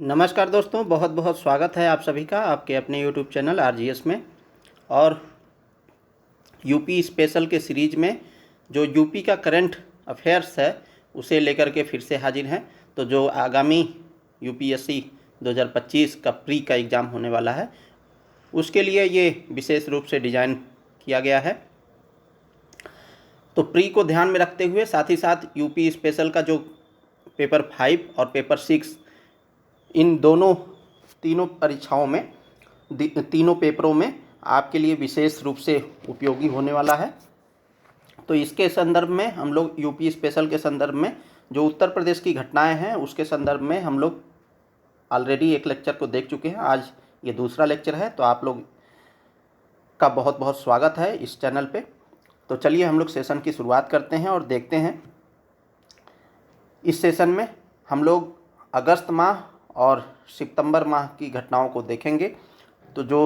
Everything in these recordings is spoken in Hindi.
नमस्कार दोस्तों, बहुत बहुत स्वागत है आप सभी का आपके अपने यूट्यूब चैनल आरजीएस में। और यूपी स्पेशल के सीरीज में जो यूपी का करंट अफेयर्स है उसे लेकर के फिर से हाजिर हैं। तो जो आगामी यूपीएससी 2025 का प्री का एग्ज़ाम होने वाला है उसके लिए ये विशेष रूप से डिज़ाइन किया गया है। तो प्री को ध्यान में रखते हुए साथ ही साथ यूपी स्पेशल का जो पेपर 5 और पेपर 6 इन तीनों परीक्षाओं में तीनों पेपरों में आपके लिए विशेष रूप से उपयोगी होने वाला है। तो इसके संदर्भ में हम लोग यूपी स्पेशल के संदर्भ में जो उत्तर प्रदेश की घटनाएं हैं उसके संदर्भ में हम लोग ऑलरेडी एक लेक्चर को देख चुके हैं। आज ये दूसरा लेक्चर है। तो आप लोग का बहुत बहुत स्वागत है इस चैनल पे। तो चलिए हम लोग सेशन की शुरुआत करते हैं और देखते हैं। इस सेशन में हम लोग अगस्त माह और सितंबर माह की घटनाओं को देखेंगे। तो जो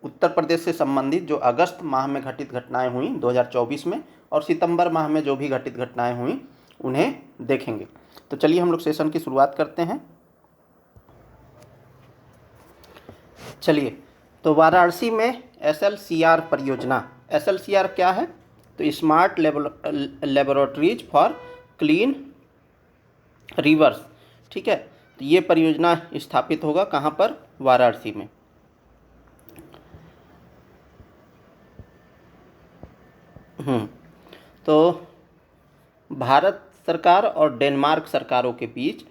उत्तर प्रदेश से संबंधित जो अगस्त माह में घटित घटनाएं हुई 2024 में और सितंबर माह में जो भी घटित घटनाएं हुई उन्हें देखेंगे। तो चलिए हम लोग सेशन की शुरुआत करते हैं। चलिए, तो वाराणसी में SLCR परियोजना, SLCR क्या है? तो smart laboratories for clean reverse, ठीक है। तो ये परियोजना स्थापित होगा कहाँ पर? वाराणसी में। तो भारत सरकार और डेनमार्क सरकारों के बीच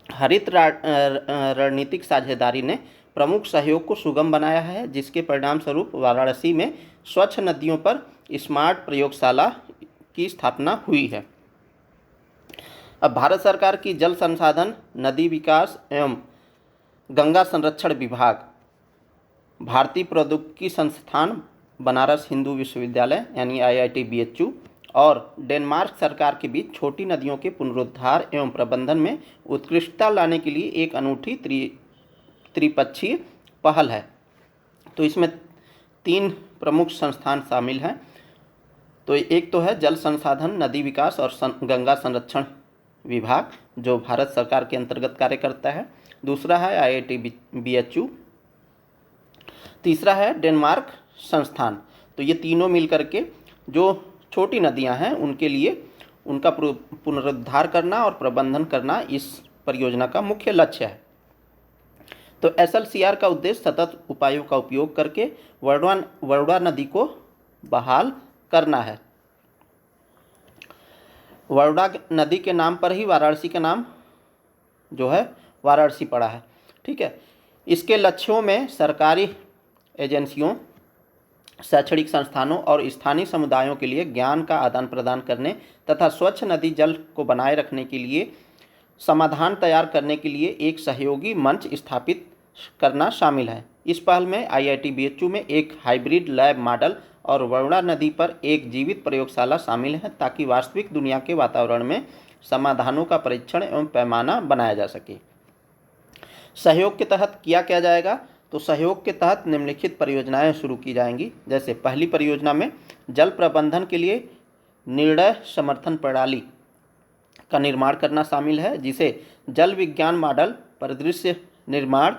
हरित रणनीतिक साझेदारी ने प्रमुख सहयोग को सुगम बनाया है, जिसके परिणाम स्वरूप वाराणसी में स्वच्छ नदियों पर स्मार्ट प्रयोगशाला की स्थापना हुई है। अब भारत सरकार की जल संसाधन, नदी विकास एवं गंगा संरक्षण विभाग, भारतीय प्रौद्योगिकी संस्थान बनारस हिंदू विश्वविद्यालय यानी IIT BHU और डेनमार्क सरकार के बीच छोटी नदियों के पुनरुद्धार एवं प्रबंधन में उत्कृष्टता लाने के लिए एक अनूठी त्रिपक्षीय पहल है। तो इसमें 3 प्रमुख संस्थान शामिल हैं। तो एक तो है जल संसाधन, नदी विकास और गंगा संरक्षण विभाग जो भारत सरकार के अंतर्गत कार्य करता है। दूसरा है IIT BHU, तीसरा है डेनमार्क संस्थान। तो ये तीनों मिलकर के जो छोटी नदियां हैं उनके लिए उनका पुनरुद्धार करना और प्रबंधन करना इस परियोजना का मुख्य लक्ष्य है। तो SLCR का उद्देश्य सतत उपायों का उपयोग करके वरुणा नदी को बहाल करना है। वरुणा नदी के नाम पर ही वाराणसी का नाम जो है वाराणसी पड़ा है, ठीक है। इसके लक्ष्यों में सरकारी एजेंसियों, शैक्षणिक संस्थानों और स्थानीय समुदायों के लिए ज्ञान का आदान प्रदान करने तथा स्वच्छ नदी जल को बनाए रखने के लिए समाधान तैयार करने के लिए एक सहयोगी मंच स्थापित करना शामिल है। इस पहल में IIT BHU में एक हाइब्रिड लैब मॉडल और वरुणा नदी पर एक जीवित प्रयोगशाला शामिल है, ताकि वास्तविक दुनिया के वातावरण में समाधानों का परीक्षण एवं पैमाना बनाया जा सके। सहयोग के तहत क्या जाएगा? तो सहयोग के तहत निम्नलिखित परियोजनाएं शुरू की जाएंगी। जैसे पहली परियोजना में जल प्रबंधन के लिए निर्णय समर्थन प्रणाली का निर्माण करना शामिल है, जिसे जल विज्ञान मॉडल, परिदृश्य निर्माण,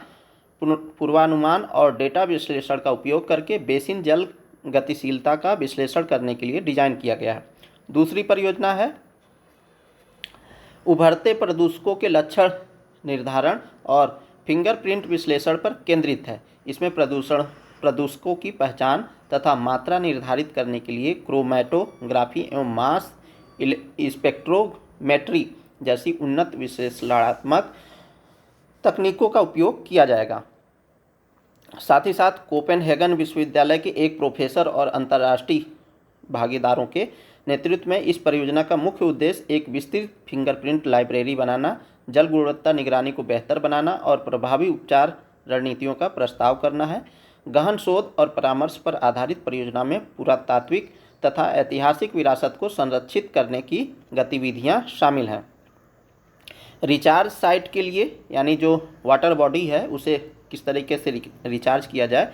पूर्वानुमान और डेटा विश्लेषण का उपयोग करके बेसिन जल गतिशीलता का विश्लेषण करने के लिए डिजाइन किया गया है। दूसरी परियोजना है उभरते प्रदूषकों के लक्षण निर्धारण और फिंगरप्रिंट विश्लेषण पर केंद्रित है। इसमें प्रदूषकों की पहचान तथा मात्रा निर्धारित करने के लिए क्रोमैटोग्राफी एवं मास स्पेक्ट्रोमेट्री जैसी उन्नत विश्लेषणात्मक तकनीकों का उपयोग किया जाएगा। साथ ही साथ कोपेनहेगन विश्वविद्यालय के एक प्रोफेसर और अंतर्राष्ट्रीय भागीदारों के नेतृत्व में इस परियोजना का मुख्य उद्देश्य एक विस्तृत फिंगरप्रिंट लाइब्रेरी बनाना, जल गुणवत्ता निगरानी को बेहतर बनाना और प्रभावी उपचार रणनीतियों का प्रस्ताव करना है। गहन शोध और परामर्श पर आधारित परियोजना में पुरातात्विक तथा ऐतिहासिक विरासत को संरक्षित करने की गतिविधियां शामिल हैं। रिचार्ज साइट के लिए यानी जो वाटर बॉडी है उसे किस तरीके से रिचार्ज किया जाए,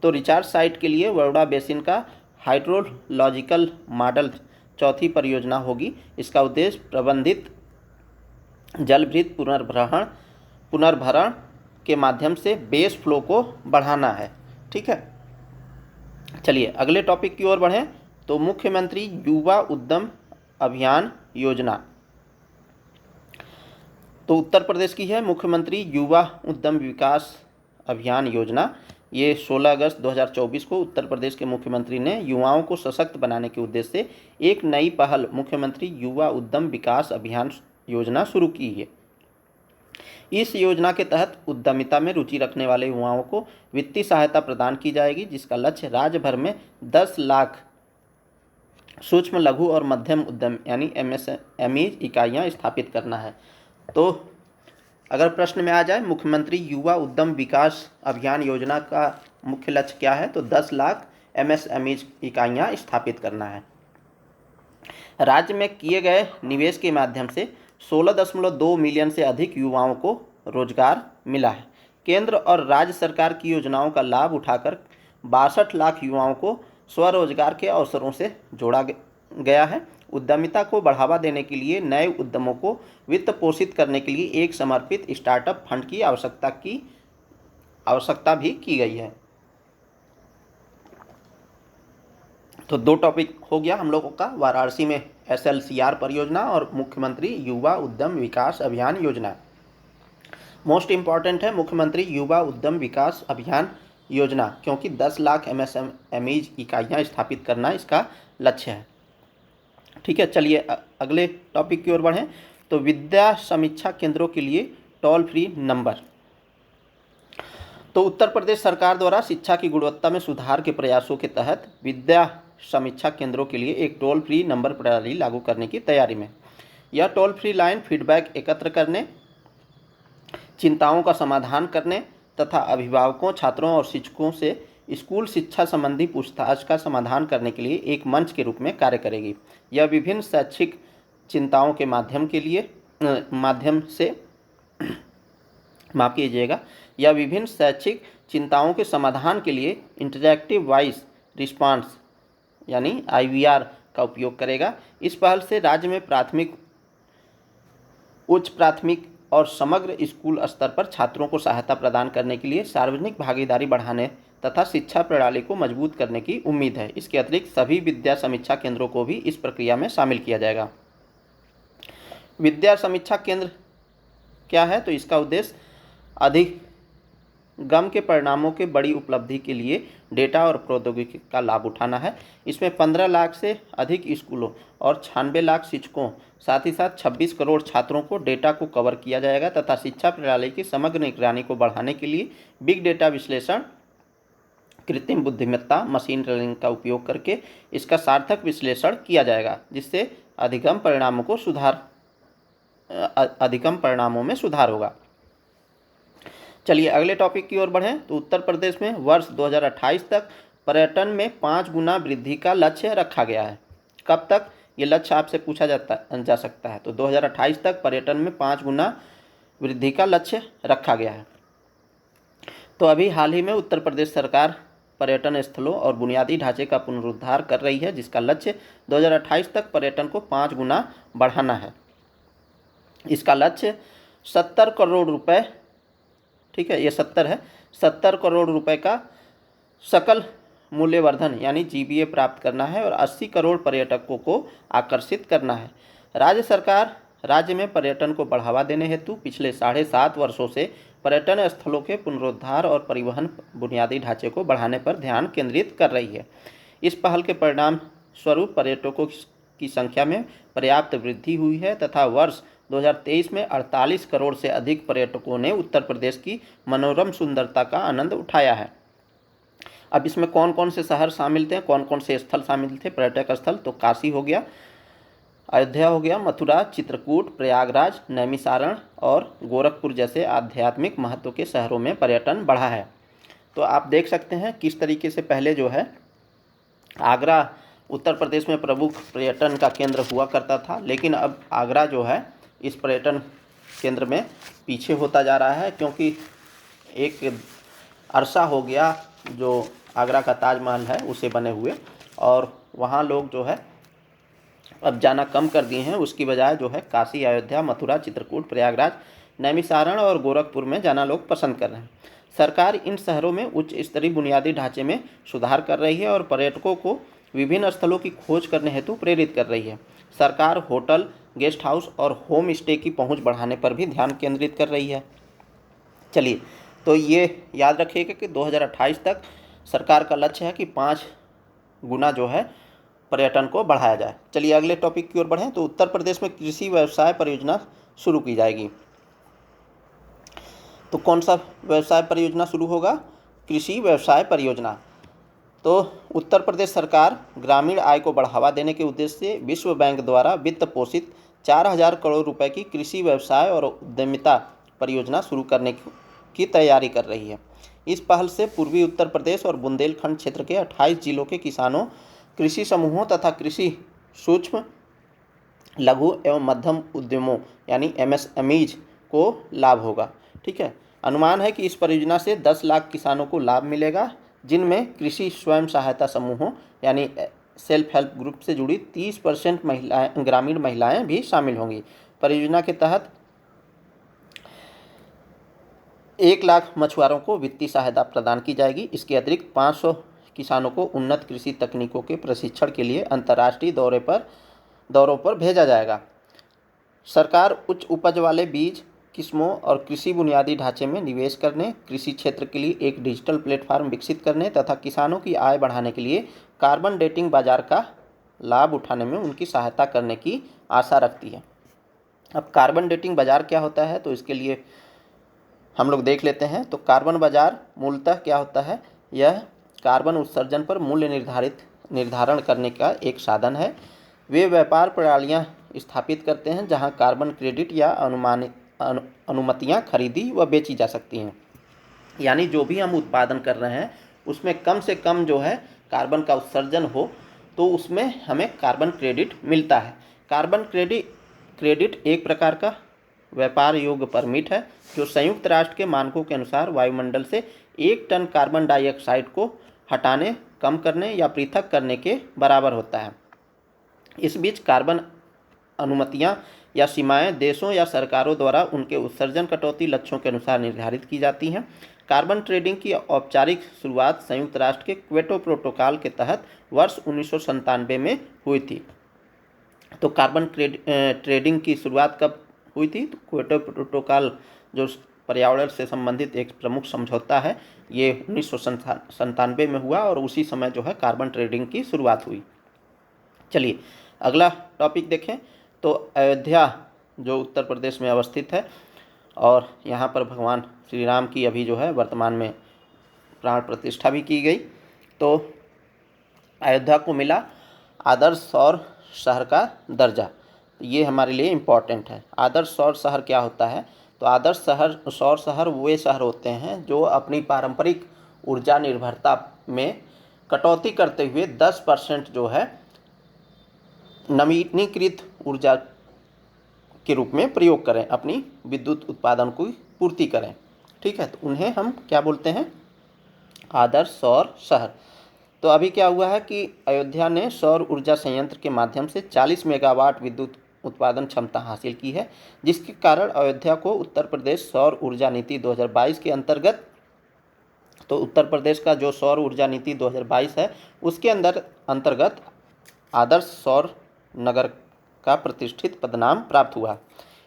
तो रिचार्ज साइट के लिए वरुणा बेसिन का हाइड्रोलॉजिकल मॉडल चौथी परियोजना होगी। इसका उद्देश्य प्रबंधित जलभृत पुनर्भरण पुनर्भरण के माध्यम से बेस फ्लो को बढ़ाना है। ठीक है, चलिए अगले टॉपिक की ओर बढ़ें। तो मुख्यमंत्री युवा उद्यम अभियान योजना, तो उत्तर प्रदेश की है मुख्यमंत्री युवा उद्यम विकास अभियान योजना। ये 16 अगस्त 2024 को उत्तर प्रदेश के मुख्यमंत्री ने युवाओं को सशक्त बनाने के उद्देश्य से एक नई पहल मुख्यमंत्री युवा उद्यम विकास अभियान योजना शुरू की है। इस योजना के तहत उद्यमिता में रुचि रखने वाले युवाओं को वित्तीय सहायता प्रदान की जाएगी, जिसका लक्ष्य राज्य भर में 10 लाख सूक्ष्म लघु और मध्यम उद्यम यानी MSME इकाइयाँ स्थापित करना है। तो अगर प्रश्न में आ जाए मुख्यमंत्री युवा उद्यम विकास अभियान योजना का मुख्य लक्ष्य क्या है, तो 10 लाख MSME इकाइयाँ स्थापित करना है। राज्य में किए गए निवेश के माध्यम से 16.2 मिलियन से अधिक युवाओं को रोजगार मिला है। केंद्र और राज्य सरकार की योजनाओं का लाभ उठाकर 62 लाख युवाओं को स्वरोजगार के अवसरों से जोड़ा गया है। उद्यमिता को बढ़ावा देने के लिए नए उद्यमों को वित्त पोषित करने के लिए एक समर्पित स्टार्टअप फंड की आवश्यकता भी की गई है। तो 2 टॉपिक हो गया हम लोगों का, वाराणसी में SLCR परियोजना और मुख्यमंत्री युवा उद्यम विकास अभियान योजना। मोस्ट इम्पॉर्टेंट है मुख्यमंत्री युवा उद्यम विकास अभियान योजना, क्योंकि 10 लाख MSME इकाइयाँ स्थापित करना इसका लक्ष्य है। ठीक है, चलिए अगले टॉपिक की ओर बढ़ें। तो विद्या समीक्षा केंद्रों के लिए टोल फ्री नंबर। तो उत्तर प्रदेश सरकार द्वारा शिक्षा की गुणवत्ता में सुधार के प्रयासों के तहत विद्या समीक्षा केंद्रों के लिए एक टोल फ्री नंबर प्रणाली लागू करने की तैयारी में। यह टोल फ्री लाइन फीडबैक एकत्र करने, चिंताओं का समाधान करने तथा अभिभावकों, छात्रों और शिक्षकों से स्कूल शिक्षा संबंधी पूछताछ का समाधान करने के लिए एक मंच के रूप में कार्य करेगी। यह विभिन्न शैक्षिक चिंताओं के यह विभिन्न शैक्षिक चिंताओं के समाधान के लिए इंटरैक्टिव वॉइस रिस्पांस यानी IVR का उपयोग करेगा। इस पहल से राज्य में प्राथमिक, उच्च प्राथमिक और समग्र स्कूल स्तर पर छात्रों को सहायता प्रदान करने के लिए सार्वजनिक भागीदारी बढ़ाने तथा शिक्षा प्रणाली को मजबूत करने की उम्मीद है। इसके अतिरिक्त सभी विद्या समीक्षा केंद्रों को भी इस प्रक्रिया में शामिल किया जाएगा। विद्या समीक्षा केंद्र क्या है, तो इसका उद्देश्य अधिगम के परिणामों के बड़ी उपलब्धि के लिए डेटा और प्रौद्योगिकी का लाभ उठाना है। इसमें 15 लाख से अधिक स्कूलों और 96 लाख शिक्षकों, साथ ही साथ 26 करोड़ छात्रों को डेटा को कवर किया जाएगा तथा शिक्षा प्रणाली की समग्र निगरानी को बढ़ाने के लिए बिग डेटा विश्लेषण, कृत्रिम बुद्धिमत्ता, मशीन लर्निंग का उपयोग करके इसका सार्थक विश्लेषण किया जाएगा, जिससे अधिगम परिणामों में सुधार होगा। चलिए अगले टॉपिक की ओर बढ़ें। तो उत्तर प्रदेश में वर्ष 2028 तक पर्यटन में 5 गुना वृद्धि का लक्ष्य रखा गया है। कब तक ये लक्ष्य आपसे पूछा जा सकता है, तो 2028 तक पर्यटन में 5 गुना वृद्धि का लक्ष्य रखा गया है। तो अभी हाल ही में उत्तर प्रदेश सरकार पर्यटन स्थलों और बुनियादी ढांचे का पुनरुद्धार कर रही है, जिसका लक्ष्य 2028 तक पर्यटन को 5 गुना बढ़ाना है। इसका लक्ष्य 70 करोड़ रुपए, ठीक है, ये 70 है, 70 करोड़ रुपए का सकल मूल्यवर्धन यानी GVA प्राप्त करना है और 80 करोड़ पर्यटकों को आकर्षित करना है। राज्य सरकार राज्य में पर्यटन को बढ़ावा देने हेतु पिछले 7.5 वर्षों से पर्यटन स्थलों के पुनरुद्धार और परिवहन बुनियादी ढांचे को बढ़ाने पर ध्यान केंद्रित कर रही है। इस पहल के परिणाम स्वरूप पर्यटकों की संख्या में पर्याप्त वृद्धि हुई है तथा वर्ष 2023 में 48 करोड़ से अधिक पर्यटकों ने उत्तर प्रदेश की मनोरम सुंदरता का आनंद उठाया है। अब इसमें कौन कौन से शहर शामिल थे, कौन कौन से स्थल शामिल थे पर्यटक स्थल, तो काशी हो गया, अयोध्या हो गया, मथुरा, चित्रकूट, प्रयागराज, नैमिषारण और गोरखपुर जैसे आध्यात्मिक महत्व के शहरों में पर्यटन बढ़ा है। तो आप देख सकते हैं किस तरीके से पहले जो है आगरा उत्तर प्रदेश में प्रमुख पर्यटन का केंद्र हुआ करता था, लेकिन अब आगरा जो है इस पर्यटन केंद्र में पीछे होता जा रहा है, क्योंकि एक अरसा हो गया जो आगरा का ताजमहल है उसे बने हुए, और वहाँ लोग जो है अब जाना कम कर दिए हैं। उसकी बजाय जो है काशी, अयोध्या, मथुरा, चित्रकूट, प्रयागराज नैमिषारण्य और गोरखपुर में जाना लोग पसंद कर रहे हैं। सरकार इन शहरों में उच्च स्तरीय बुनियादी ढांचे में सुधार कर रही है और पर्यटकों को विभिन्न स्थलों की खोज करने हेतु प्रेरित कर रही है। सरकार होटल, गेस्ट हाउस और होम स्टे की पहुंच बढ़ाने पर भी ध्यान केंद्रित कर रही है। चलिए, तो ये याद रखिएगा कि 2028 तक सरकार का लक्ष्य है कि 5 गुना जो है पर्यटन को बढ़ाया जाए। चलिए अगले टॉपिक की ओर बढ़ें। तो उत्तर प्रदेश में कृषि व्यवसाय परियोजना शुरू की जाएगी। तो कौन सा व्यवसाय परियोजना शुरू होगा? कृषि व्यवसाय परियोजना। तो उत्तर प्रदेश सरकार ग्रामीण आय को बढ़ावा देने के उद्देश्य से विश्व बैंक द्वारा वित्त पोषित 4000 करोड़ रुपए की कृषि व्यवसाय और उद्यमिता परियोजना शुरू करने की तैयारी कर रही है। इस पहल से पूर्वी उत्तर प्रदेश और बुंदेलखंड क्षेत्र के 28 जिलों के किसानों, कृषि समूहों तथा कृषि सूक्ष्म, लघु एवं मध्यम उद्यमों यानी MSMEज को लाभ होगा। ठीक है, अनुमान है कि इस परियोजना से 10 लाख किसानों को लाभ मिलेगा, जिनमें कृषि स्वयं सहायता समूहों यानी सेल्फ हेल्प ग्रुप से जुड़ी 30% ग्रामीण महिलाएं भी शामिल होंगी। परियोजना के तहत 1 लाख मछुआरों को वित्तीय सहायता प्रदान की जाएगी। इसके अतिरिक्त 500 किसानों को उन्नत कृषि तकनीकों के प्रशिक्षण के लिए अंतर्राष्ट्रीय दौरों पर भेजा जाएगा। सरकार उच्च उपज वाले बीज, किस्मों और कृषि बुनियादी ढांचे में निवेश करने, कृषि क्षेत्र के लिए एक डिजिटल प्लेटफॉर्म विकसित करने तथा किसानों की आय बढ़ाने के लिए कार्बन डेटिंग बाजार का लाभ उठाने में उनकी सहायता करने की आशा रखती है। अब कार्बन डेटिंग बाजार क्या होता है, तो इसके लिए हम लोग देख लेते हैं। तो कार्बन बाजार मूलतः क्या होता है? यह कार्बन उत्सर्जन पर मूल्य निर्धारण करने का एक साधन है। वे व्यापार प्रणालियां स्थापित करते हैं जहां कार्बन क्रेडिट या अनुमतियां खरीदी व बेची जा सकती हैं। यानी जो भी हम उत्पादन कर रहे हैं उसमें कम से कम जो है कार्बन का उत्सर्जन हो तो उसमें हमें कार्बन क्रेडिट मिलता है। कार्बन क्रेडिट एक प्रकार का व्यापार योग्य परमिट है जो संयुक्त राष्ट्र के मानकों के अनुसार वायुमंडल से 1 टन कार्बन डाइऑक्साइड को हटाने, कम करने या पृथक करने के बराबर होता है। इस बीच कार्बन अनुमतियां या सीमाएं देशों या सरकारों द्वारा उनके उत्सर्जन कटौती लक्ष्यों के अनुसार निर्धारित की जाती हैं। कार्बन ट्रेडिंग की औपचारिक शुरुआत संयुक्त राष्ट्र के क्योटो प्रोटोकॉल के तहत वर्ष 1997 में हुई थी। तो कार्बन ट्रेडिंग की शुरुआत कब हुई थी? तो क्योटो प्रोटोकॉल जो पर्यावरण से संबंधित एक प्रमुख समझौता है, ये 1997 में हुआ और उसी समय जो है कार्बन ट्रेडिंग की शुरुआत हुई। चलिए अगला टॉपिक देखें। तो अयोध्या जो उत्तर प्रदेश में अवस्थित है और यहाँ पर भगवान श्री राम की अभी जो है वर्तमान में प्राण प्रतिष्ठा भी की गई। तो अयोध्या को मिला आदर्श सौर शहर का दर्जा। ये हमारे लिए इम्पॉर्टेंट है। आदर्श सौर शहर क्या होता है? तो आदर्श सौर शहर वे शहर होते हैं जो अपनी पारंपरिक ऊर्जा निर्भरता में कटौती करते हुए 10% जो है नवीनीकृत ऊर्जा के रूप में प्रयोग करें, अपनी विद्युत उत्पादन की पूर्ति करें। ठीक है, तो उन्हें हम क्या बोलते हैं? आदर्श सौर शहर। तो अभी क्या हुआ है कि अयोध्या ने सौर ऊर्जा संयंत्र के माध्यम से 40 मेगावाट विद्युत उत्पादन क्षमता हासिल की है, जिसके कारण अयोध्या को उत्तर प्रदेश सौर ऊर्जा नीति 2022 के अंतर्गत, तो उत्तर प्रदेश का जो सौर ऊर्जा नीति 2022 है उसके अंतर्गत आदर्श सौर नगर का प्रतिष्ठित पदनाम प्राप्त हुआ।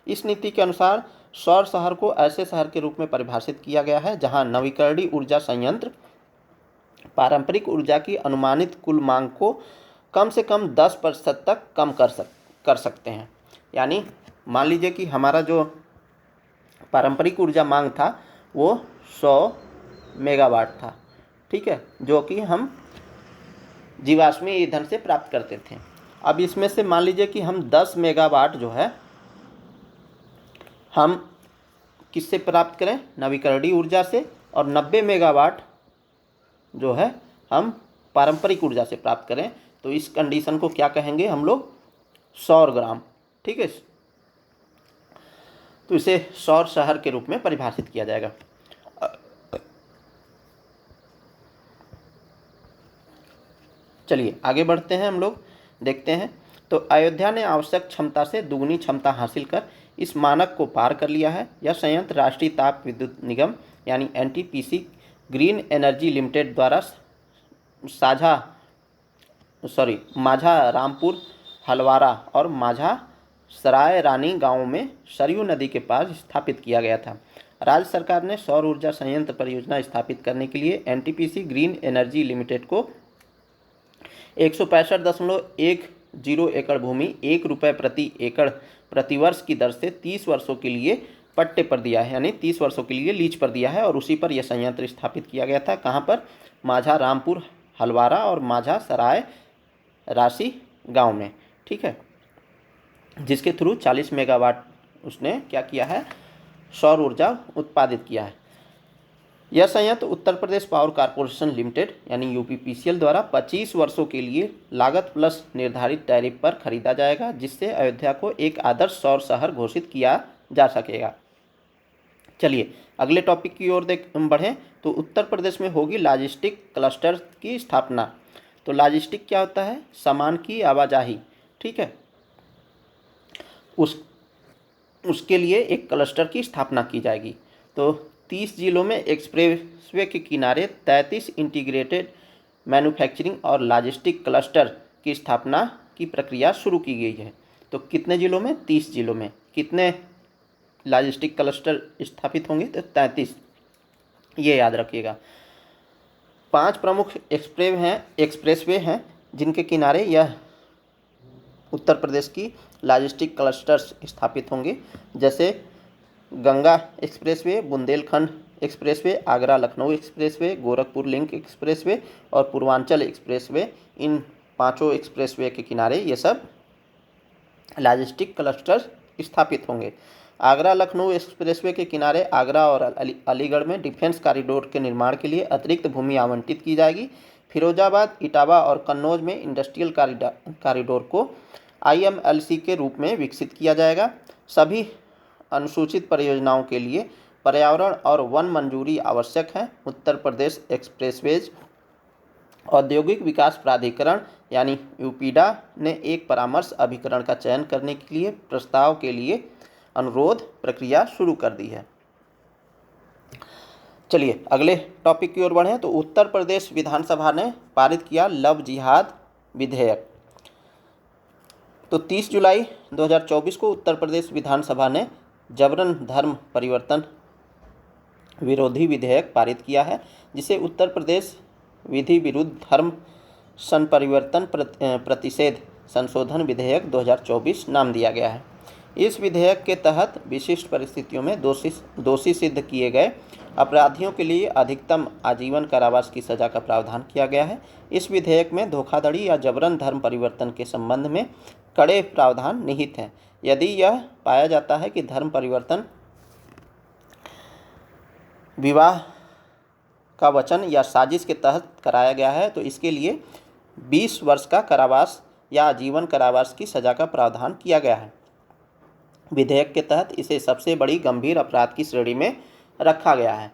इस नीति के अनुसार सौर शहर को ऐसे शहर के रूप में परिभाषित किया गया है जहां नवीकरणीय ऊर्जा संयंत्र पारंपरिक ऊर्जा की अनुमानित कुल मांग को कम से कम 10% तक कम कर सकते हैं। यानी मान लीजिए कि हमारा जो पारंपरिक ऊर्जा मांग था वो 100 मेगावाट था। ठीक है, जो कि हम जीवाश्मी ईंधन से प्राप्त करते थे। अब इसमें से मान लीजिए कि हम 10 मेगावाट जो है हम किससे प्राप्त करें? नवीकरणीय ऊर्जा से, और 90 मेगावाट जो है हम पारंपरिक ऊर्जा से प्राप्त करें। तो इस कंडीशन को क्या कहेंगे हम लोग? सौर ग्राम। ठीक है, तो इसे सौर शहर के रूप में परिभाषित किया जाएगा। चलिए आगे बढ़ते हैं, हम लोग देखते हैं। तो अयोध्या ने आवश्यक क्षमता से दुगनी क्षमता हासिल कर इस मानक को पार कर लिया है। यह संयंत्र राष्ट्रीय ताप विद्युत निगम यानी एनटीपीसी ग्रीन एनर्जी लिमिटेड द्वारा माझा रामपुर, हलवारा और माझा सराय रानी गांवों में सरयू नदी के पास स्थापित किया गया था। राज्य सरकार ने सौर ऊर्जा संयंत्र परियोजना स्थापित करने के लिए एनटीपीसी ग्रीन एनर्जी लिमिटेड को 165.10 एकड़ भूमि ₹1 प्रति एकड़ प्रतिवर्ष की दर से 30 वर्षों के लिए पट्टे पर दिया है, यानी 30 वर्षों के लिए लीज पर दिया है और उसी पर यह संयंत्र स्थापित किया गया था। कहाँ पर? माझा रामपुर, हलवारा और माझा सराय राशि गांव में, ठीक है, जिसके थ्रू 40 मेगावाट उसने क्या किया है, सौर ऊर्जा उत्पादित किया है। यह संयंत्र Uttar Pradesh power corporation limited यानी यूपीपीसीएल द्वारा 25 वर्षों के लिए लागत प्लस निर्धारित टैरिफ पर खरीदा जाएगा, जिससे अयोध्या को एक आदर्श सौर शहर घोषित किया जा सकेगा। चलिए अगले टॉपिक की ओर बढ़ें तो उत्तर प्रदेश में होगी लॉजिस्टिक क्लस्टर की स्थापना। तो लॉजिस्टिक क्या होता है? सामान की आवाजाही, ठीक है। उसके लिए एक क्लस्टर की स्थापना की जाएगी। तो 30 जिलों में एक्सप्रेसवे के किनारे 33 इंटीग्रेटेड मैन्युफैक्चरिंग और लॉजिस्टिक क्लस्टर की स्थापना की प्रक्रिया शुरू की गई है। तो कितने जिलों में? 30 जिलों में। कितने लॉजिस्टिक क्लस्टर स्थापित होंगे? तो 33, ये याद रखिएगा। 5 प्रमुख एक्सप्रेसवे हैं जिनके किनारे यह उत्तर प्रदेश की लॉजिस्टिक क्लस्टर्स स्थापित होंगे, जैसे Ganga expressway, Bundelkhand expressway, Agra Lucknow expressway, Gorakhpur link expressway और पूर्वांचल एक्सप्रेसवे। इन 5 एक्सप्रेसवे के किनारे ये सब लॉजिस्टिक क्लस्टर्स स्थापित होंगे। आगरा लखनऊ एक्सप्रेसवे के किनारे आगरा और अलीगढ़ में डिफेंस कॉरिडोर के निर्माण के लिए अतिरिक्त भूमि आवंटित की जाएगी। फिरोजाबाद, इटावा और कन्नौज में इंडस्ट्रियल कॉरिडोर को IMLC के रूप में विकसित किया जाएगा। सभी अनुसूचित परियोजनाओं के लिए पर्यावरण और वन मंजूरी आवश्यक है। उत्तर प्रदेश एक्सप्रेसवेज औद्योगिक विकास प्राधिकरण यानी यूपीडा ने एक परामर्श अभिकरण का चयन करने के लिए प्रस्ताव के लिए अनुरोध प्रक्रिया शुरू कर दी है। चलिए अगले टॉपिक की ओर बढ़ें तो उत्तर प्रदेश विधानसभा ने पारित किया लव जिहाद विधेयक। तो 30 जुलाई 2024 को उत्तर प्रदेश विधानसभा ने जबरन धर्म परिवर्तन विरोधी विधेयक पारित किया है, जिसे उत्तर प्रदेश विधि विरुद्ध धर्म संपरिवर्तन प्रतिषेध संशोधन विधेयक 2024 नाम दिया गया है। इस विधेयक के तहत विशिष्ट परिस्थितियों में दोषी सिद्ध किए गए अपराधियों के लिए अधिकतम आजीवन कारावास की सज़ा का प्रावधान किया गया है। इस विधेयक में धोखाधड़ी या जबरन धर्म परिवर्तन के संबंध में कड़े प्रावधान निहित हैं। यदि यह पाया जाता है कि धर्म परिवर्तन विवाह का वचन या साजिश के तहत कराया गया है तो इसके लिए 20 वर्ष का कारावास या आजीवन कारावास की सज़ा का प्रावधान किया गया है। विधेयक के तहत इसे सबसे बड़ी गंभीर अपराध की श्रेणी में रखा गया है।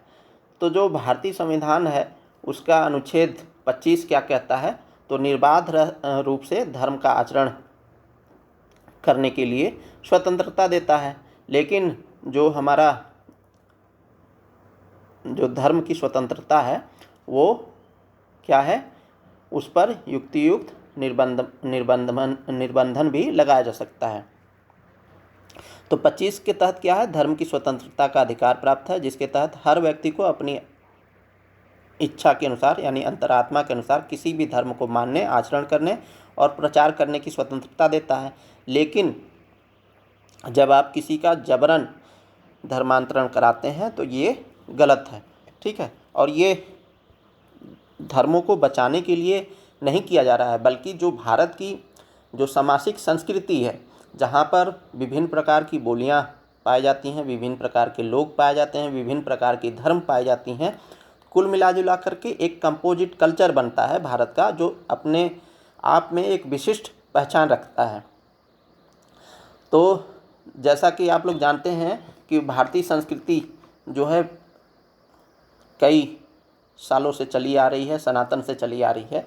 तो जो भारतीय संविधान है उसका अनुच्छेद 25 क्या कहता है? तो निर्बाध रूप से धर्म का आचरण करने के लिए स्वतंत्रता देता है, लेकिन जो हमारा जो धर्म की स्वतंत्रता है वो क्या है, उस पर युक्तियुक्त निर्बंधन भी लगाया जा सकता है। तो 25 के तहत क्या है? धर्म की स्वतंत्रता का अधिकार प्राप्त है, जिसके तहत हर व्यक्ति को अपनी इच्छा के अनुसार यानी अंतरात्मा के अनुसार किसी भी धर्म को मानने, आचरण करने और प्रचार करने की स्वतंत्रता देता है। लेकिन जब आप किसी का जबरन धर्मांतरण कराते हैं तो ये गलत है, ठीक है। और ये धर्मों को बचाने के लिए नहीं किया जा रहा है, बल्कि जो भारत की जो सामाजिक संस्कृति है, जहाँ पर विभिन्न प्रकार की बोलियाँ पाई जाती हैं, विभिन्न प्रकार के लोग पाए जाते हैं, विभिन्न प्रकार की धर्म पाई जाती हैं, कुल मिला जुला करके एक कंपोजिट कल्चर बनता है भारत का, जो अपने आप में एक विशिष्ट पहचान रखता है। तो जैसा कि आप लोग जानते हैं कि भारतीय संस्कृति जो है कई सालों से चली आ रही है, सनातन से चली आ रही है,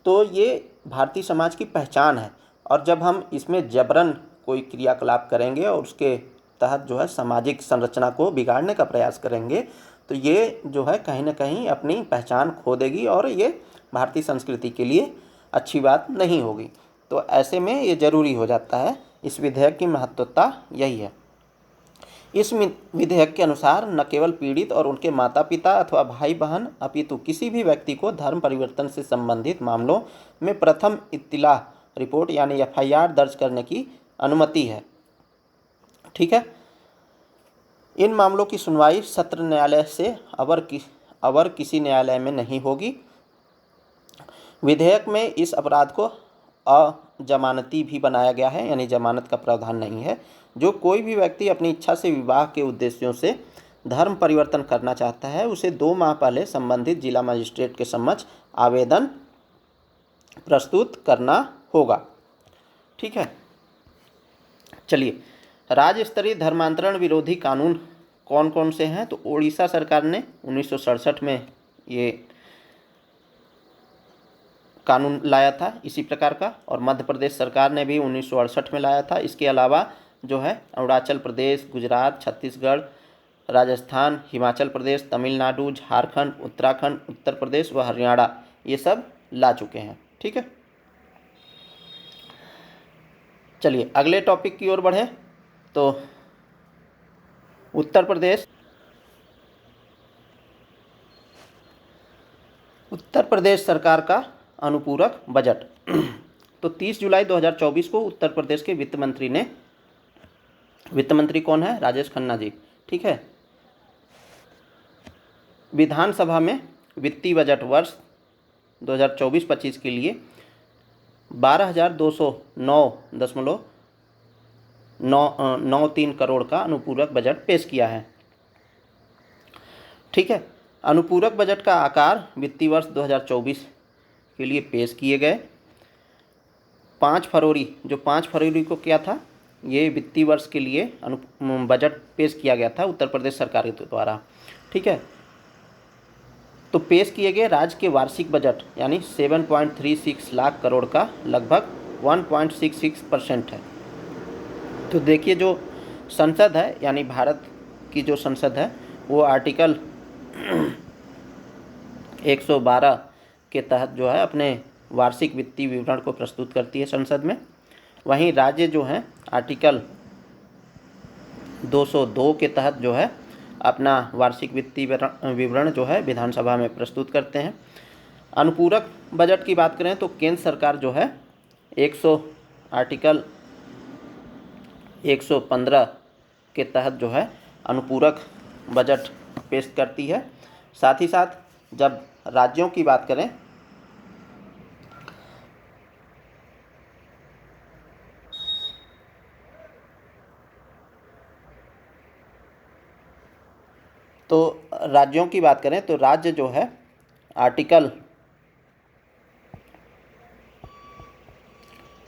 तो ये भारतीय समाज की पहचान है। और जब हम इसमें जबरन कोई क्रियाकलाप करेंगे और उसके तहत जो है सामाजिक संरचना को बिगाड़ने का प्रयास करेंगे तो ये जो है कहीं ना कहीं अपनी पहचान खो देगी और ये भारतीय संस्कृति के लिए अच्छी बात नहीं होगी। तो ऐसे में ये ज़रूरी हो जाता है, इस विधेयक की महत्वता यही है। इस विधेयक के अनुसार न केवल पीड़ित और उनके माता पिता अथवा भाई बहन अपितु किसी भी व्यक्ति को धर्म परिवर्तन से संबंधित मामलों में प्रथम इत्तिला रिपोर्ट यानी FIR दर्ज करने की अनुमति है। ठीक है। इन मामलों की सुनवाई सत्र न्यायालय से अवर किसी न्यायालय में नहीं होगी। विधेयक में इस अपराध को अजमानती भी बनाया गया है, यानी जमानत का प्रावधान नहीं है। जो कोई भी व्यक्ति अपनी इच्छा से विवाह के उद्देश्यों से धर्म परिवर्तन करना चाहता है उसे 2 माह पहले संबंधित जिला मजिस्ट्रेट के समक्ष आवेदन प्रस्तुत करना होगा। ठीक है। चलिए, राज्य स्तरीय धर्मांतरण विरोधी कानून कौन कौन से हैं? तो उड़ीसा सरकार ने 1967 में ये कानून लाया था इसी प्रकार का, और मध्य प्रदेश सरकार ने भी 1968 में लाया था। इसके अलावा जो है अरुणाचल प्रदेश, गुजरात, छत्तीसगढ़, राजस्थान, हिमाचल प्रदेश, तमिलनाडु, झारखंड, उत्तराखंड, उत्तर प्रदेश व हरियाणा ये सब ला चुके हैं। ठीक है। चलिए अगले टॉपिक की ओर बढ़ें। तो उत्तर प्रदेश सरकार का अनुपूरक बजट तो 30 जुलाई 2024 को उत्तर प्रदेश के वित्त मंत्री कौन है? राजेश खन्ना जी। ठीक है। विधानसभा में वित्तीय बजट वर्ष 2024-25 के लिए 12,209.93 करोड़ का अनुपूरक बजट पेश किया है। ठीक है। अनुपूरक बजट का आकार वित्तीय वर्ष 2024 के लिए पेश किए गए 5 फरवरी को क्या था? ये वित्तीय वर्ष के लिए बजट पेश किया गया था उत्तर प्रदेश सरकार के द्वारा। ठीक है। तो पेश किए गए राज्य के वार्षिक बजट यानी 7.36 लाख करोड़ का लगभग 1.66% है। तो देखिए, जो संसद है यानी भारत की जो संसद है वो आर्टिकल 112 के तहत जो है अपने वार्षिक वित्तीय विवरण को प्रस्तुत करती है संसद में। वहीं राज्य जो है आर्टिकल 202 के तहत जो है अपना वार्षिक वित्तीय विवरण जो है विधानसभा में प्रस्तुत करते हैं। अनुपूरक बजट की बात करें तो केंद्र सरकार जो है आर्टिकल 115 के तहत जो है अनुपूरक बजट पेश करती है। साथ ही साथ जब राज्यों की बात करें तो राज्य जो है आर्टिकल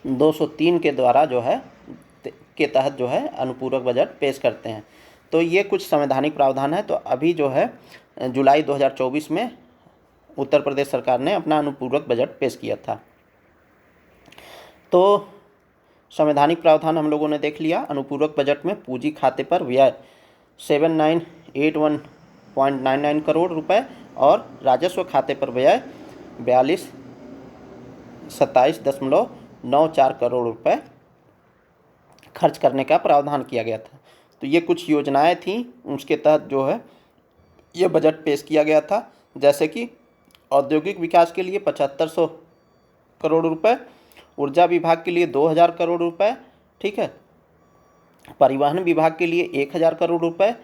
203 के द्वारा जो है के तहत जो है अनुपूरक बजट पेश करते हैं। तो ये कुछ संवैधानिक प्रावधान है। तो अभी जो है जुलाई 2024 में उत्तर प्रदेश सरकार ने अपना अनुपूरक बजट पेश किया था। तो संवैधानिक प्रावधान हम लोगों ने देख लिया। अनुपूरक बजट में पूंजी खाते पर व्यय 7981.99 करोड़ रुपए और राजस्व खाते पर व्यय 27.94 करोड़ रुपए खर्च करने का प्रावधान किया गया था। तो ये कुछ योजनाएं थीं, उसके तहत जो है ये बजट पेश किया गया था। जैसे कि औद्योगिक विकास के लिए 7500 करोड़ रुपए, ऊर्जा विभाग के लिए 2000 करोड़ रुपए, ठीक है, परिवहन विभाग के लिए 1000 करोड़ रुपए।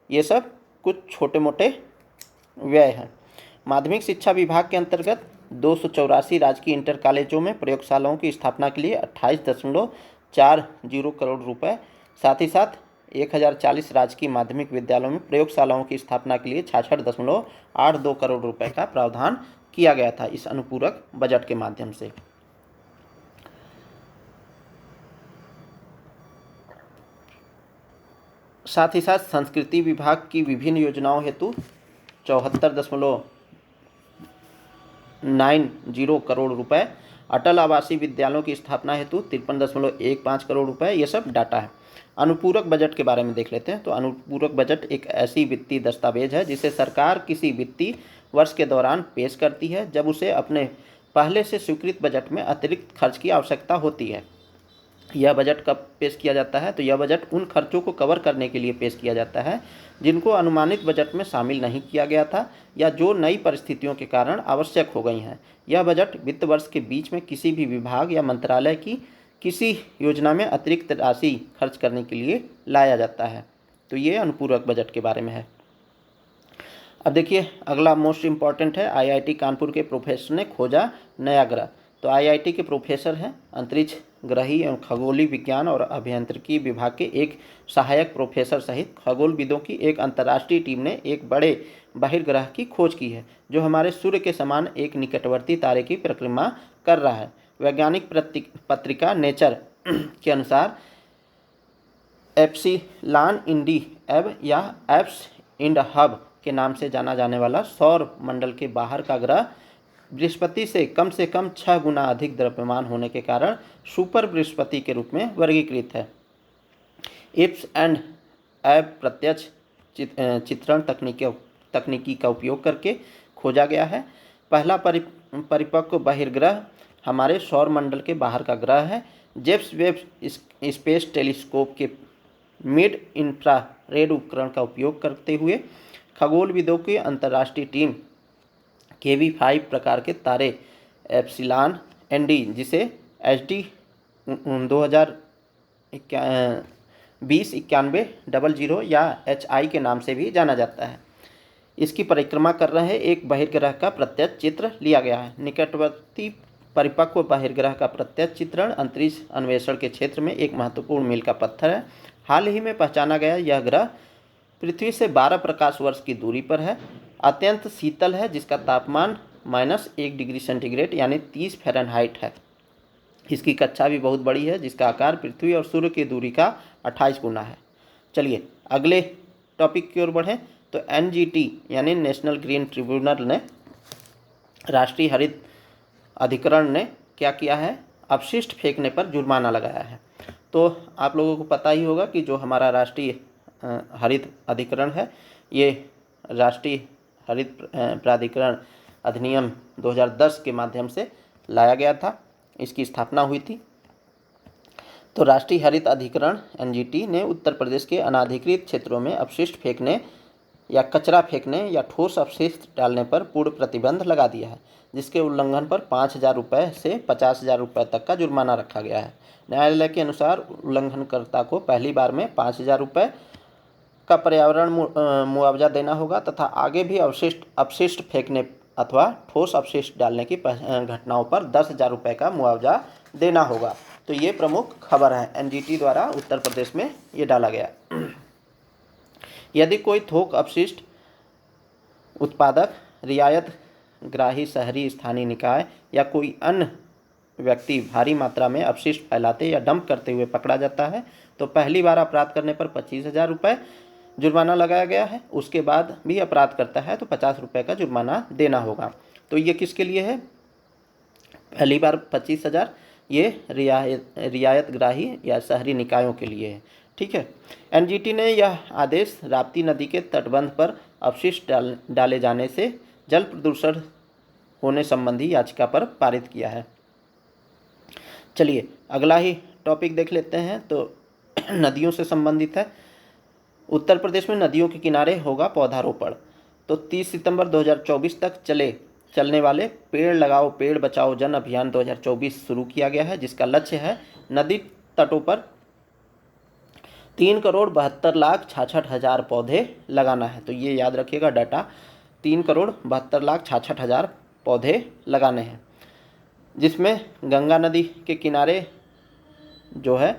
ये सब कुछ छोटे मोटे व्यय हैं। माध्यमिक शिक्षा विभाग के अंतर्गत 284 राजकीय इंटर कॉलेजों में प्रयोगशालाओं की स्थापना के लिए 28.40 करोड़ रुपए, साथ ही साथ 1040 राजकीय माध्यमिक विद्यालयों में प्रयोगशालाओं की स्थापना के लिए 66.82 करोड़ रुपए का प्रावधान किया गया था इस अनुपूरक बजट के माध्यम से। साथ ही साथ संस्कृति विभाग की विभिन्न योजनाओं हेतु 74.90 करोड़ रुपए, अटल आवासीय विद्यालयों की स्थापना हेतु 53.15 करोड़ रुपए, ये सब डाटा है। अनुपूरक बजट के बारे में देख लेते हैं। तो अनुपूरक बजट एक ऐसी वित्तीय दस्तावेज है जिसे सरकार किसी वित्तीय वर्ष के दौरान पेश करती है जब उसे अपने पहले से स्वीकृत बजट में अतिरिक्त खर्च की आवश्यकता होती है। यह बजट कब पेश किया जाता है? तो यह बजट उन खर्चों को कवर करने के लिए पेश किया जाता है जिनको अनुमानित बजट में शामिल नहीं किया गया था या जो नई परिस्थितियों के कारण आवश्यक हो गई हैं। यह बजट वित्त वर्ष के बीच में किसी भी विभाग या मंत्रालय की किसी योजना में अतिरिक्त राशि खर्च करने के लिए लाया जाता है। तो ये अनुपूरक बजट के बारे में है। अब देखिए अगला मोस्ट इम्पॉर्टेंट है, आईआईटी कानपुर के प्रोफेसर ने खोजा नया ग्रह। तो आईआईटी के प्रोफेसर हैं अंतरिक्ष ग्रही एवं खगोलीय विज्ञान और अभियांत्रिकी विभाग के एक सहायक प्रोफेसर सहित खगोलविदों की एक अंतर्राष्ट्रीय टीम ने एक बड़े बहिर्ग्रह की खोज की है जो हमारे सूर्य के समान एक निकटवर्ती तारे की परिक्रमा कर रहा है। वैज्ञानिक पत्रिका नेचर के अनुसार एप्सिलॉन इंडी एब या एप्स इंड हब के नाम से जाना जाने वाला सौर मंडल के बाहर का ग्रह बृहस्पति से कम 6 गुना अधिक द्रव्यमान होने के कारण सुपर बृहस्पति के रूप में वर्गीकृत है। इप्स एंड एब प्रत्यक्ष चित्रण तकनीकी का उपयोग करके खोजा गया है। पहला परिपक्व बहिर्ग्रह हमारे सौर मंडल के बाहर का ग्रह है। जेम्स वेब स्पेस टेलीस्कोप के मिड इंफ्रारेड उपकरण का उपयोग करते हुए खगोलविदों की अंतर्राष्ट्रीय टीम KV5 प्रकार के तारे एप्सिलॉन एनडी जिसे HD 2091 या HI के नाम से भी जाना जाता है, इसकी परिक्रमा कर रहे एक बहिर्ग्रह का प्रत्यक्ष चित्र लिया गया है। निकटवर्ती परिपक्व बहिर्ग्रह का प्रत्यक्ष चित्रण अंतरिक्ष अन्वेषण के क्षेत्र में एक महत्वपूर्ण मील का पत्थर है। हाल ही में पहचाना गया यह ग्रह पृथ्वी से 12 प्रकाश वर्ष की दूरी पर है, अत्यंत शीतल है जिसका तापमान -1 डिग्री सेंटीग्रेड यानी 30 फ़ारेनहाइट है। इसकी कक्षा भी बहुत बड़ी है जिसका आकार पृथ्वी और सूर्य की दूरी का 28 गुना है। चलिए अगले टॉपिक की ओर बढ़ें। तो NGT यानी नेशनल ग्रीन ट्रिब्यूनल ने, राष्ट्रीय हरित अधिकरण ने क्या किया है? अपशिष्ट फेंकने पर जुर्माना लगाया है। तो आप लोगों को पता ही होगा कि जो हमारा राष्ट्रीय हरित अधिकरण है, ये राष्ट्रीय हरित प्राधिकरण अधिनियम 2010 के माध्यम से लाया गया था, इसकी स्थापना हुई थी। तो राष्ट्रीय हरित अधिकरण NGT ने उत्तर प्रदेश के अनाधिकृत क्षेत्रों में अपशिष्ट फेंकने या कचरा फेंकने या ठोस अपशिष्ट डालने पर पूर्ण प्रतिबंध लगा दिया है, जिसके उल्लंघन पर 5,000 रुपये से 50,000 रुपये तक का जुर्माना रखा गया है। न्यायालय के अनुसार उल्लंघनकर्ता को पहली बार में 5,000 रुपये का पर्यावरण मुआवजा देना होगा तथा आगे भी अपशिष्ट फेंकने अथवा ठोस अपशिष्ट डालने की घटनाओं पर 10,000 रुपये का मुआवजा देना होगा। तो ये प्रमुख खबर है, NGT द्वारा उत्तर प्रदेश में ये डाला गया। यदि कोई थोक अपशिष्ट उत्पादक, रियायत ग्राही शहरी स्थानीय निकाय या कोई अन्य व्यक्ति भारी मात्रा में अपशिष्ट फैलाते या डंप करते हुए पकड़ा जाता है तो पहली बार अपराध करने पर 25,000 रुपये जुर्माना लगाया गया है। उसके बाद भी अपराध करता है तो 50 रुपये का जुर्माना देना होगा। तो ये किसके लिए है? पहली बार 25,000, ये रियायत ग्राही या शहरी निकायों के लिए है। ठीक है। NGT ने यह आदेश राप्ती नदी के तटबंध पर अपशिष्ट डाले जाने से जल प्रदूषण होने संबंधी याचिका पर पारित किया है। चलिए अगला ही टॉपिक देख लेते हैं। तो नदियों से संबंधित है। उत्तर प्रदेश में नदियों के किनारे होगा पौधारोपण। तो 30 सितंबर 2024 तक चलने वाले पेड़ लगाओ पेड़ बचाओ जन अभियान 2024 शुरू किया गया है, जिसका लक्ष्य है नदी तटों पर 3,72,66,000 पौधे लगाना है। तो ये याद रखिएगा डाटा, 3,72,66,000 पौधे लगाने हैं, जिसमें गंगा नदी के किनारे जो है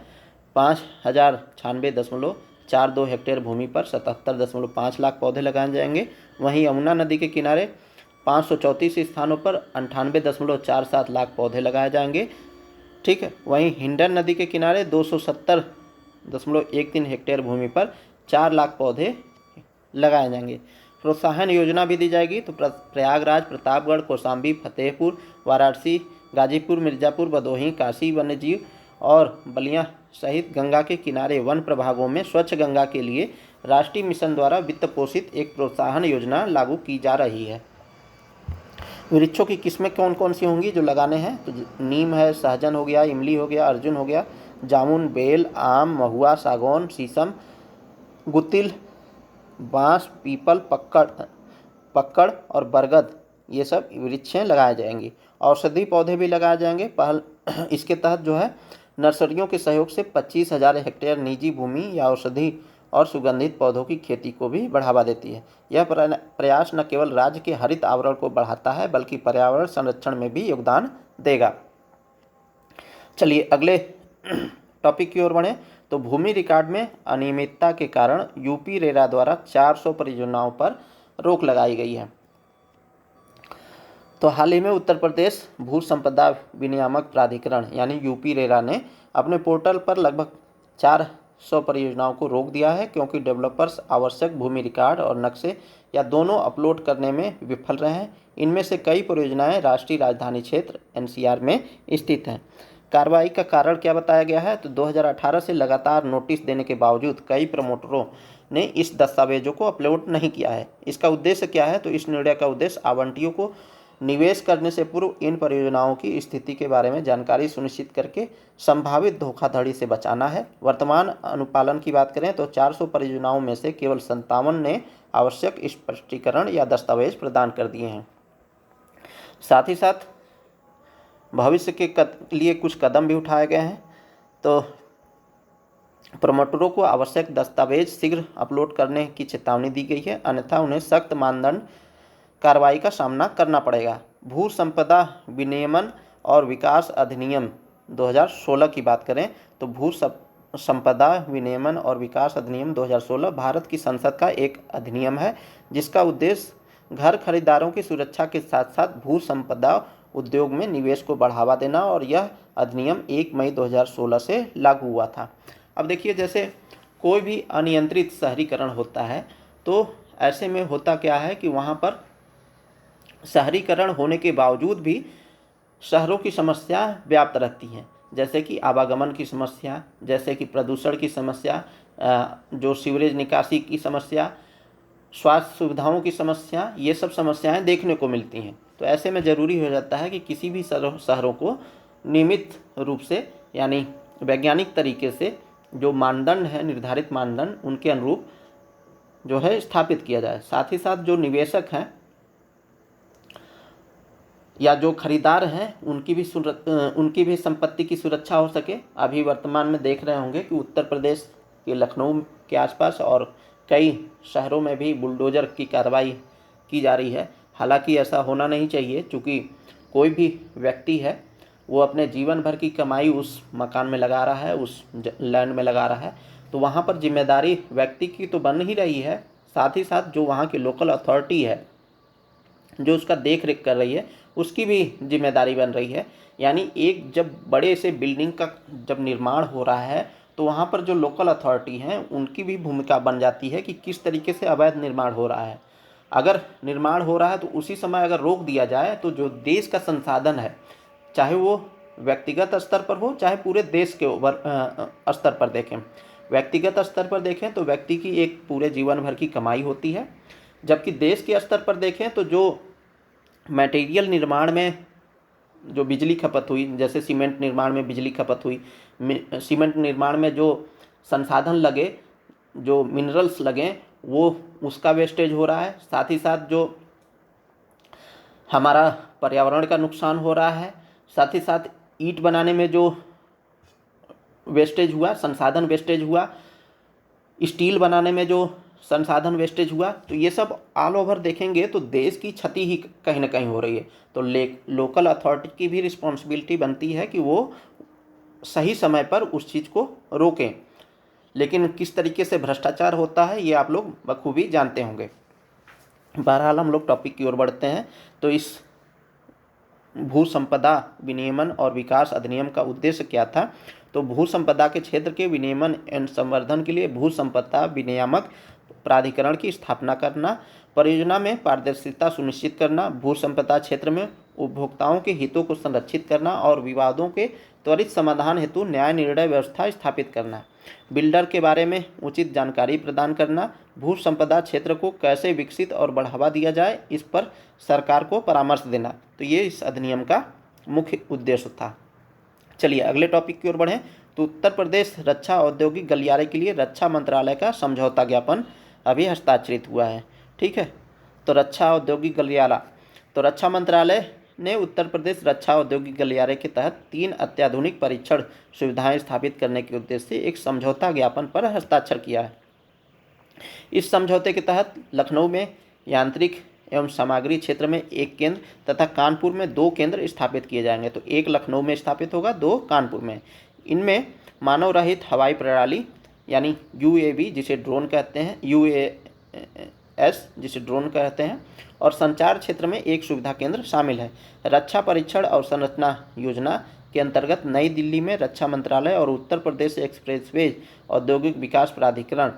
5,096.42 हेक्टेयर भूमि पर 77.5 लाख पौधे लगाए जाएंगे। वहीं यमुना नदी के किनारे 534 स्थानों पर 98.47 लाख पौधे लगाए जाएंगे। ठीक है। वहीं हिंडन नदी के किनारे 270.13 हेक्टेयर भूमि पर 4 लाख पौधे लगाए जाएंगे। प्रोत्साहन योजना भी दी जाएगी। तो प्रयागराज, प्रतापगढ़, कौशाम्बी, फतेहपुर, वाराणसी, गाजीपुर, मिर्ज़ापुर, भदोही, काशी वन्यजीव और बलिया सहित गंगा के किनारे वन प्रभागों में स्वच्छ गंगा के लिए राष्ट्रीय मिशन द्वारा वित्त पोषित एक प्रोत्साहन योजना लागू की जा रही है। वृक्षों की किस्में कौन कौन सी होंगी जो लगाने हैं? तो नीम है, सहजन हो गया, इमली हो गया, अर्जुन हो गया, जामुन, बेल, आम, महुआ, सागौन, शीशम, गुत्तिल, बांस, पीपल, पक्कड़ और बरगद, ये सब वृक्षें लगाए जाएंगी। औषधि पौधे भी लगाए जाएंगे। पहल इसके तहत जो है नर्सरियों के सहयोग से 25,000 हेक्टेयर निजी भूमि या औषधि और सुगंधित पौधों की खेती को भी बढ़ावा देती है। यह प्रयास न केवल राज्य के हरित आवरण को बढ़ाता है बल्कि पर्यावरण संरक्षण में भी योगदान देगा। चलिए अगले टॉपिक की ओर बढ़ें। तो भूमि रिकॉर्ड में अनियमितता के कारण यूपी रेरा द्वारा 400 परियोजनाओं पर रोक लगाई गई है। तो हाल ही में उत्तर प्रदेश भू संपदा विनियामक प्राधिकरण यानी यूपी रेरा ने अपने पोर्टल पर लगभग 400 परियोजनाओं को रोक दिया है क्योंकि डेवलपर्स आवश्यक भूमि रिकॉर्ड और नक्शे या दोनों अपलोड करने में विफल रहे हैं। इनमें से कई परियोजनाएं राष्ट्रीय राजधानी क्षेत्र एनसीआर में स्थित हैं। कार्रवाई का कारण क्या बताया गया है? तो 2018 से लगातार नोटिस देने के बावजूद कई प्रमोटरों ने इस दस्तावेजों को अपलोड नहीं किया है। इसका उद्देश्य क्या है? तो इस निर्णय का उद्देश्य आवंटियों को निवेश करने से पूर्व इन परियोजनाओं की स्थिति के बारे में जानकारी सुनिश्चित करके संभावित धोखाधड़ी से बचाना है। वर्तमान अनुपालन की बात करें तो 400 परियोजनाओं में से केवल 57 ने आवश्यक स्पष्टीकरण या दस्तावेज प्रदान कर दिए हैं। साथ ही साथ भविष्य के लिए कुछ कदम भी उठाए गए हैं। तो प्रमोटरों को आवश्यक दस्तावेज शीघ्र अपलोड करने की चेतावनी दी गई है, अन्यथा उन्हें सख्त मानदंड कार्रवाई का सामना करना पड़ेगा। भू संपदा विनियमन और विकास अधिनियम 2016 की बात करें तो भू संपदा विनियमन और विकास अधिनियम 2016 भारत की संसद का एक अधिनियम है जिसका उद्देश्य घर खरीदारों की सुरक्षा के साथ साथ भू संपदा उद्योग में निवेश को बढ़ावा देना, और यह अधिनियम 1 मई 2016 से लागू हुआ था। अब देखिए, जैसे कोई भी अनियंत्रित शहरीकरण होता है तो ऐसे में होता क्या है कि वहाँ पर शहरीकरण होने के बावजूद भी शहरों की समस्या व्याप्त रहती हैं, जैसे कि आवागमन की समस्या, जैसे कि प्रदूषण की समस्या, जो सीवरेज निकासी की समस्या, स्वास्थ्य सुविधाओं की समस्या, ये सब समस्याएं देखने को मिलती हैं। तो ऐसे में ज़रूरी हो जाता है कि किसी भी शहरों को नियमित रूप से यानी वैज्ञानिक तरीके से जो मानदंड है, निर्धारित मानदंड, उनके अनुरूप जो है स्थापित किया जाए। साथ ही साथ जो निवेशक हैं या जो खरीदार हैं उनकी भी संपत्ति की सुरक्षा हो सके। अभी वर्तमान में देख रहे होंगे कि उत्तर प्रदेश के लखनऊ के आसपास और कई शहरों में भी बुलडोज़र की कार्रवाई की जा रही है। हालांकि ऐसा होना नहीं चाहिए, क्योंकि कोई भी व्यक्ति है वो अपने जीवन भर की कमाई उस मकान में लगा रहा है, उस लैंड में लगा रहा है, तो वहाँ पर जिम्मेदारी व्यक्ति की तो बन ही रही है, साथ ही साथ जो वहाँ की लोकल अथॉरिटी है जो उसका देख रेख कर रही है उसकी भी जिम्मेदारी बन रही है। यानी एक जब बड़े से बिल्डिंग का जब निर्माण हो रहा है तो वहाँ पर जो लोकल अथॉरिटी हैं उनकी भी भूमिका बन जाती है कि किस तरीके से अवैध निर्माण हो रहा है। अगर निर्माण हो रहा है तो उसी समय अगर रोक दिया जाए तो जो देश का संसाधन है, चाहे वो व्यक्तिगत स्तर पर हो चाहे पूरे देश के स्तर पर देखें, व्यक्तिगत स्तर पर देखें तो व्यक्ति की एक पूरे जीवन भर की कमाई होती है, जबकि देश के स्तर पर देखें तो जो मटेरियल निर्माण में जो बिजली खपत हुई, जैसे सीमेंट निर्माण में बिजली खपत हुई, सीमेंट निर्माण में जो संसाधन लगे, जो मिनरल्स लगे, वो उसका वेस्टेज हो रहा है। साथ ही साथ जो हमारा पर्यावरण का नुकसान हो रहा है, साथ ही साथ ईंट बनाने में जो वेस्टेज हुआ, संसाधन वेस्टेज हुआ, स्टील बनाने में जो संसाधन वेस्टेज हुआ, तो ये सब ऑल ओवर देखेंगे तो देश की क्षति ही कहीं ना कहीं हो रही है। तो लोकल अथॉरिटी की भी रिस्पॉन्सिबिलिटी बनती है कि वो सही समय पर उस चीज़ को रोकें। लेकिन किस तरीके से भ्रष्टाचार होता है ये आप लोग बखूबी जानते होंगे। बहरहाल हम लोग टॉपिक की ओर बढ़ते हैं। तो इस भू संपदा विनियमन और विकास अधिनियम का उद्देश्य क्या था? तो भू संपदा के क्षेत्र के विनियमन एवं संवर्धन के लिए भू संपदा विनियामक प्राधिकरण की स्थापना करना, परियोजना में पारदर्शिता सुनिश्चित करना, भू संपदा क्षेत्र में उपभोक्ताओं के हितों को संरक्षित करना और विवादों के त्वरित समाधान हेतु न्याय निर्णय व्यवस्था स्थापित करना, बिल्डर के बारे में उचित जानकारी प्रदान करना, भू संपदा क्षेत्र को कैसे विकसित और बढ़ावा दिया जाए, इस पर सरकार को परामर्श देना। तो ये इस अधिनियम का मुख्य उद्देश्य था। चलिए अगले टॉपिक की ओर बढ़ें। तो उत्तर प्रदेश रक्षा औद्योगिक गलियारे के लिए रक्षा मंत्रालय का समझौता ज्ञापन अभी हस्ताक्षरित हुआ है। ठीक है, तो रक्षा औद्योगिक गलियारा, तो रक्षा मंत्रालय ने उत्तर प्रदेश रक्षा औद्योगिक गलियारे के तहत 3 अत्याधुनिक परीक्षण सुविधाएं स्थापित करने के उद्देश्य से एक समझौता ज्ञापन पर हस्ताक्षर किया है। इस समझौते के तहत लखनऊ में यांत्रिक एवं सामग्री क्षेत्र में 1 केंद्र तथा कानपुर में 2 केंद्र स्थापित किए जाएंगे। तो 1 लखनऊ में स्थापित होगा, 2 कानपुर में। इनमें मानव रहित हवाई प्रणाली यानी UAV जिसे ड्रोन कहते हैं, UAS जिसे ड्रोन कहते हैं, और संचार क्षेत्र में 1 सुविधा केंद्र शामिल है। रक्षा परीक्षण और संरचना योजना के अंतर्गत नई दिल्ली में रक्षा मंत्रालय और उत्तर प्रदेश एक्सप्रेसवेज औद्योगिक विकास प्राधिकरण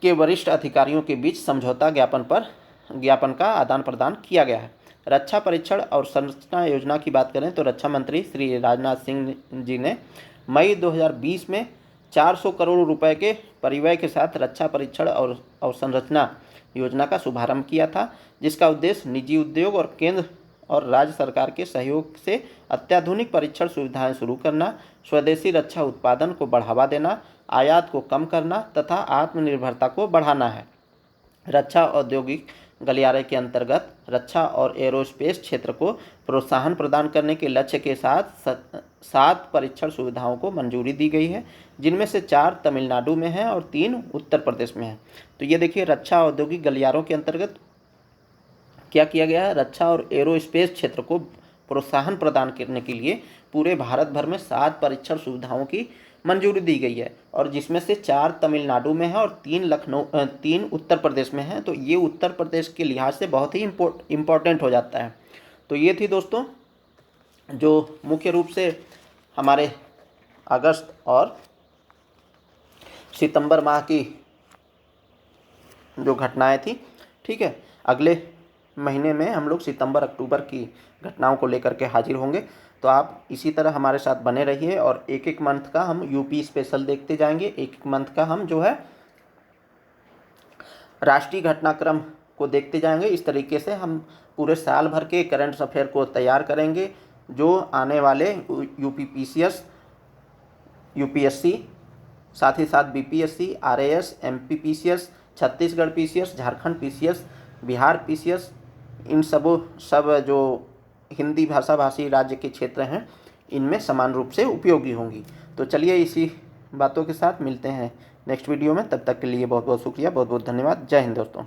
के वरिष्ठ अधिकारियों के बीच समझौता ज्ञापन का आदान प्रदान किया गया है। रक्षा परीक्षण और संरचना योजना की बात करें तो रक्षा मंत्री श्री राजनाथ सिंह जी ने मई 2020 में 400 करोड़ रुपए के परिव्यय के साथ रक्षा परीक्षण और संरचना योजना का शुभारंभ किया था, जिसका उद्देश्य निजी उद्योग और केंद्र और राज्य सरकार के सहयोग से अत्याधुनिक परीक्षण सुविधाएं शुरू करना, स्वदेशी रक्षा उत्पादन को बढ़ावा देना, आयात को कम करना तथा आत्मनिर्भरता को बढ़ाना है। रक्षा औद्योगिक गलियारे के अंतर्गत रक्षा और एरोस्पेस क्षेत्र को प्रोत्साहन प्रदान करने के लक्ष्य के साथ 7 परीक्षण सुविधाओं को मंजूरी दी गई है, जिनमें से 4 तमिलनाडु में हैं और 3 उत्तर प्रदेश में हैं। तो ये देखिए, रक्षा औद्योगिक गलियारों के अंतर्गत क्या किया गया है, रक्षा और एरोस्पेस क्षेत्र को प्रोत्साहन प्रदान करने के लिए पूरे भारत भर में 7 परीक्षण सुविधाओं की मंजूरी दी गई है, और जिसमें से 4 तमिलनाडु में है और 3 उत्तर प्रदेश में है। तो ये उत्तर प्रदेश के लिहाज से बहुत ही इम्पोर्टेंट हो जाता है। तो ये थी दोस्तों जो मुख्य रूप से हमारे अगस्त और सितंबर माह की जो घटनाएं थी। ठीक है, अगले महीने में हम लोग सितंबर अक्टूबर की घटनाओं को लेकर के हाजिर होंगे। तो आप इसी तरह हमारे साथ बने रहिए और एक मंथ का हम यूपी स्पेशल देखते जाएंगे। एक मंथ का हम जो है राष्ट्रीय घटनाक्रम को देखते जाएंगे। इस तरीके से हम पूरे साल भर के करंट अफेयर को तैयार करेंगे, जो आने वाले UPPCS, UPSC, साथ ही साथ BPSC, RAS, MPPCS, Chhattisgarh PCS, Jharkhand PCS, Bihar PCS, इन सब जो हिंदी भाषा भाषी राज्य के क्षेत्र हैं, इनमें समान रूप से उपयोगी होंगी। तो चलिए इसी बातों के साथ मिलते हैं नेक्स्ट वीडियो में। तब तक के लिए बहुत बहुत शुक्रिया, बहुत बहुत धन्यवाद। जय हिंद दोस्तों।